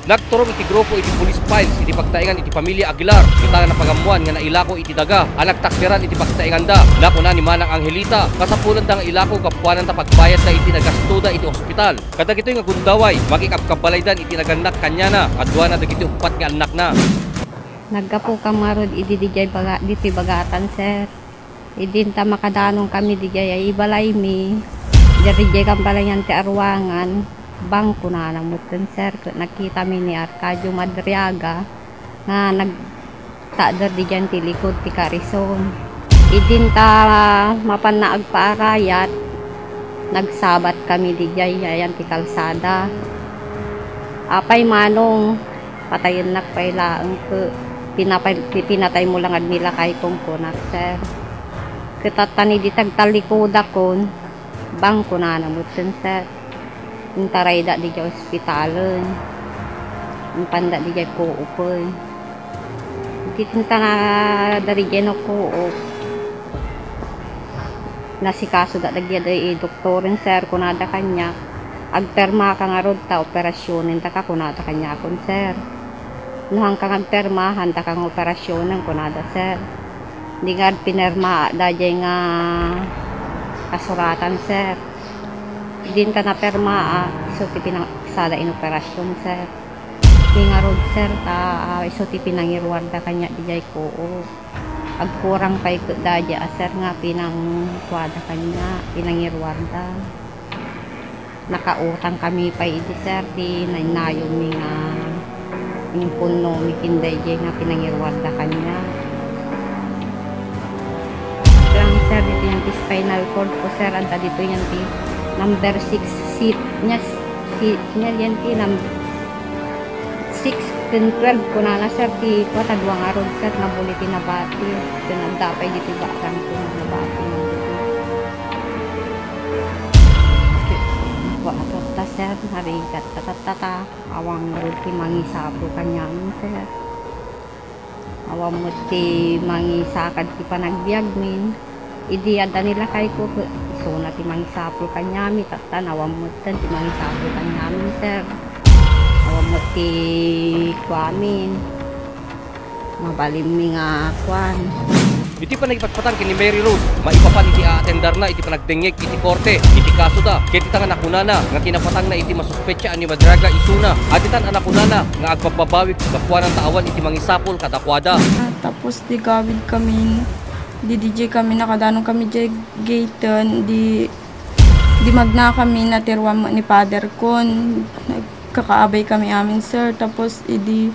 Nagturong iti grupo iti police files iti pagtaingan iti pamilya Aguilar. Kita na pagamuan nga nailako iti daga. Anak takderan iti pagtaingan da. Nakuna ni Manang Angelita. Kasapulan da nga ilako kapuanan ta pagbayad da iti nagastuda iti ospital. Kadag ito nga gundaway. Magikapkabalaydan iti naganak kanya na. Adwa na dagiti upat nga anak na. Naggapo ka marod iti diti bagatan sir. Idinta makadanong kami dijay ay ibalay mi. Dijay kang balayan ti arwangan. Bangko na namutin sir. Nakita mi ni Arcadio Madriaga nga nagtader di dyan ti likod ti Carison. Idinta mapanaag paarayat. Nagsabat kami di dyan ayan ti kalsada. Apay manong patayin nakpailaang ko. Pinatay mo lang nila kay kumpunak sir. Kitatani di tagtalikod akon. Bangko na namutin sir. Yung taray da di dyan ospitalon. Yung panda di dyan kuupoy. Kitinta na dari dyan o kuup. Nasikaso da dagya da doktorin sir kunada kanya. Agperma ka nga rod ta operasyonin ta ka kunada kanya akon sir. Nuhang kang agpermahan ta kang operasyonan kunada sir. Hindi nga pinerma da dyan nga kasuratan sir. Din ka na perma iso ti pinagsada in operasyon sir. Di nga rod sir ta iso ti pinangirwarda kanya di jay ko. Agkurang pay dadya sir nga pinangkwada kanya pinangirwarda. Nakautang kami pay di sir di nainayon mi nga yung puno mi kinday jay nga pinangirwarda kanya. Lang sir dito yung spinal cord ko sir anta dito yung number 6 seat niya yan ti 6 10 12 ko na sir ti ko tadwang arod sir na buliti na bati pinagdapay dito bakang ko na bati wa atata sir harigat tatata awang arod ti mangisapro kanyang sir awang mo ti mangisakad ti panagbiag min idiyada nila kay ko so na ti mangisapol kanyami tatan awam mo ti mangisapol kanyami sir awam mo ti kuamin mabalim mi nga kuan iti panagipatpatang kini Mary Rose maipapan iti aatendar na iti panagdengeg iti korte iti kaso da ket iti nga nakunana nga kinapatang na iti masuspetsa ni Madriaga isuna aditan anakunana nga agpababawik kapuanan taawan iti mangisapol kadakwada. Tapos di gawid kami di DJ kami nakadanong kami gaten di magna kami natirwa ni father kon nagkakaabay kami amin sir tapos idi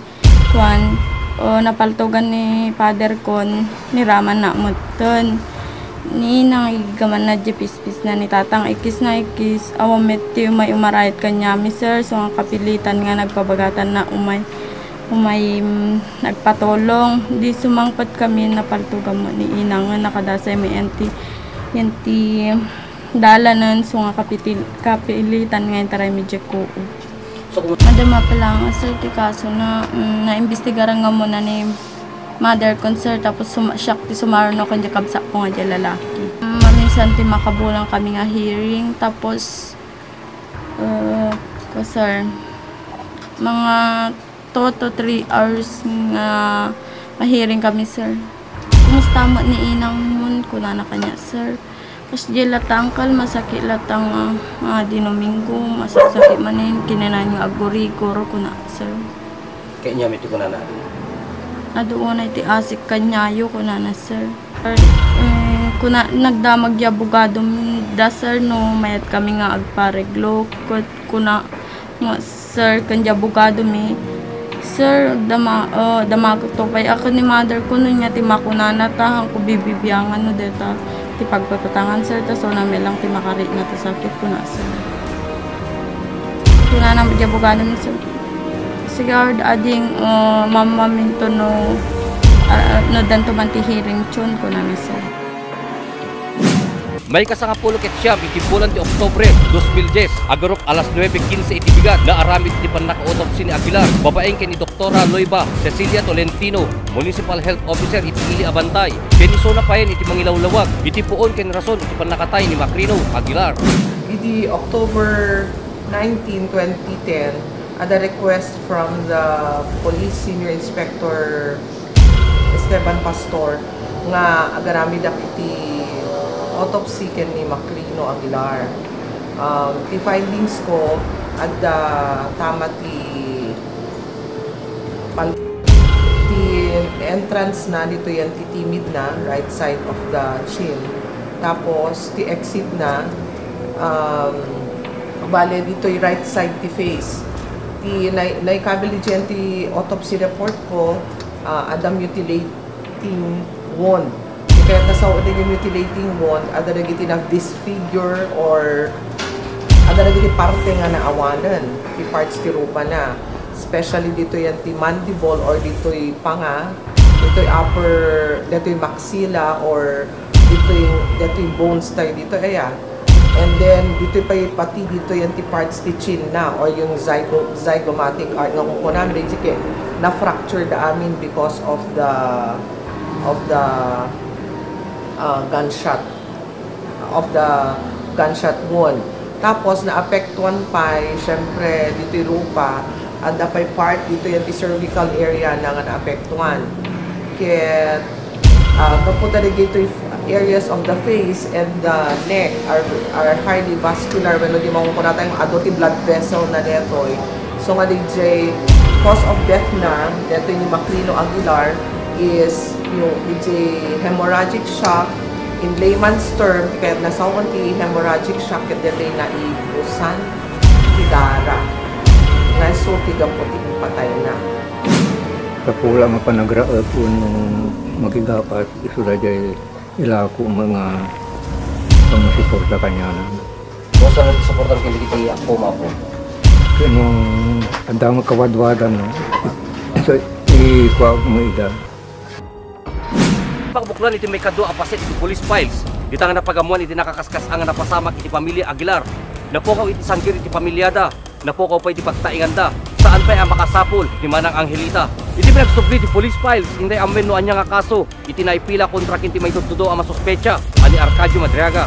kwan napaltogan ni father kon ni Raman na muton ni nangigaman na pispis na ni tatang ikis na ikis awamet ti may umarayat kanya mi sir so nga kapilitan nga nagpabagatan na umay nagpatulong di sumangpat kami napaltugan mo ni inang nga nakadasay may enti dalanan so nga kapilitan nga taray medyo ko madama pa lang sir ti kaso na naimbestigaran nga mo na ni mother concern tapos siya ti sumaro no kanya kabsak ko nga dyan lalaki maminsan ti makabulang kami nga hearing tapos sir mga 2 to 3 hours nga mahiring kami sir. Kumusta mo ni inang mun kuna na kanya sir. Kas di latangkal masakit latang di Domingo masakit manin kinanan yung agurigor kuna sir. Kaya niya mito kuna na. Aduon ay ti asik kanyayo kuna na sir. Kuna nagdamag ya abogado da sir no mayat kami nga agpareglo kuna sir kanya abogado mi sir damag to pay ako ni mother ko nun niya ti makunana ta ko bibibiyangan no deta ti pagpapatangan sir ta so na melang ti makarit na ti sakit ko na sir kunana mo di abogado ni sir sigard ading mama minto no danto man ti hearing chon ko na ni sir. May kasangapulo ket siyam iti bulan ti Oktubre 2010 agarok alas 9:15 iti bigat na aramid ti panakautopsi ni Aguilar babaeng ken ni Doktora Loiba Cecilia Tolentino Municipal Health Officer iti Ili Abantay penisona payen iti mangilawlawag iti puon ken rason iti panakatay ni Macrino Aguilar. Iti October 19, 2010 at a request from the Police Senior Inspector Esteban Pastor nga agaramid iti autopsy ken ni Macrino Aguilar. Ti findings ko at tama ti entrance na dito yan ti timid na right side of the chin. Tapos ti exit na bale dito yung right side ti face. Ti naikabili dyan ti autopsy report ko adam mutilating wound. Kaya tasaw din yung mutilating wound ada nagiti na disfigure or ada nagiti parte nga naawanan ti parts ti rupa na. Especially dito yan ti mandible or dito yung panga, dito yung upper, dito yung maxilla or dito yung bones tayo dito, ayan. And then dito pa yung pati dito yan ti parts ti chin na or yung zygomatic arch nga kukunan basically na-fracture da amin because of the gunshot wound. Tapos naapektuhan pa, syempre dito yung rupa at dapay part dito yung cervical area na nga naapektuhan. Kaya kapunta na dito yung areas of the face and the neck are highly vascular. When di makukuha natin yung adult blood vessel na neto. So nga DJ, cause of death na, neto yung Macrino Aguilar is yung DJ hemorrhagic shock. In layman's term, kaya nasawan ti hemorrhagic shock at dito yung naibusan, tigara. Ngayon, tiga po patay na. Sa pula nga panagraap po nung magigapat, isula dyan ilako mga pamasuporta kanya na. Kung saan nagsuportan kini ako po? Nung andang kawadwadan, no? So, ikuha mo ida. Pagbuklan iti may kadwa apasit iti police files. Dito nga napagamuan iti nakakaskas ang napasamak iti pamilya Aguilar. Napukaw iti sanggir iti pamilyada. Napukaw pa iti pagtainganda. Saan pa ang makasapol ni Manang Angelita. Iti pinagsubli iti police files. Hindi amen no anya nga kaso. Iti naipila kontra kinti may tutudo ang masuspecha. Ani Arcadio Madriaga.